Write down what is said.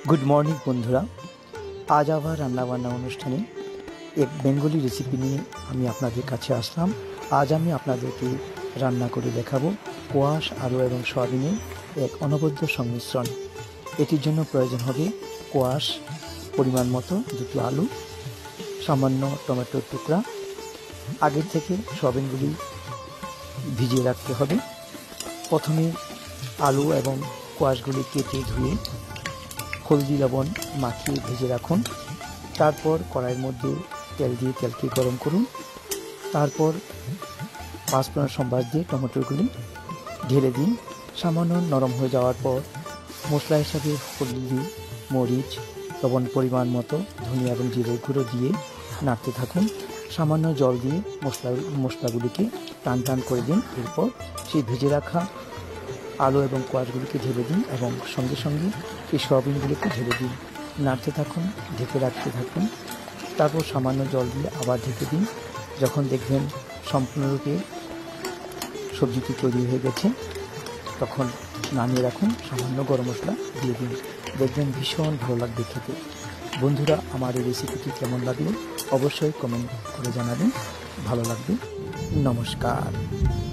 Good morning বন্ধুরা, আজ আবার রান্নাবান্না অনুষ্ঠানে এক বেঙ্গলি রেসিপি নিয়ে আমি আপনাদের কাছে আসলাম। আজ আমি আপনাদেরকে রান্না করে দেখাবো কোয়াশ, আলু এবং সয়াবিনের এক অনবদ্য সংমিশ্রণ। এটির জন্য প্রয়োজন হবে কোয়াশ পরিমাণ মতো, দুটো আলু, সামান্য টমেটোর টুকরা। আগের থেকে সয়াবিনগুলি ভিজিয়ে রাখতে হবে। প্রথমে আলু এবং কোয়াশগুলি কেটে ধুয়ে হলদি লবণ মাখিয়ে ভেজে রাখুন। তারপর কড়াইয়ের মধ্যে তেল দিয়ে তেলকে গরম করুন। তারপর পাঁচফোড়ন সম্বাস দিয়ে টমেটোগুলি ঢেলে দিন। সামান্য নরম হয়ে যাওয়ার পর মশলা হিসাবে হলদি, মরিচ, লবণ পরিমাণ মতো, ধনিয়া এবং জিরে গুঁড়ো দিয়ে নাড়তে থাকুন। সামান্য জল দিয়ে মশলাগুলিকে টান টান করে দিন। এরপর সেই ভেজে রাখা আলু এবং কোয়াশগুলিকে ঢেলে দিন এবং সঙ্গে সঙ্গে এই সয়াবিনগুলিকে ঢেলে দিন। নাড়তে থাকুন, ঢেকে রাখতে থাকুন। তারপর সামান্য জল দিয়ে আবার ঢেকে দিন। যখন দেখবেন সম্পূর্ণরূপে সবজিটি তৈরি হয়ে গেছে, তখন নামিয়ে রাখুন। সামান্য গরম মশলা দিয়ে দিন। দেখবেন ভীষণ ভালো লাগবে খেতে। বন্ধুরা, আমার এই রেসিপিটি কেমন লাগলো অবশ্যই কমেন্ট করে জানাবেন। ভালো লাগবে। নমস্কার।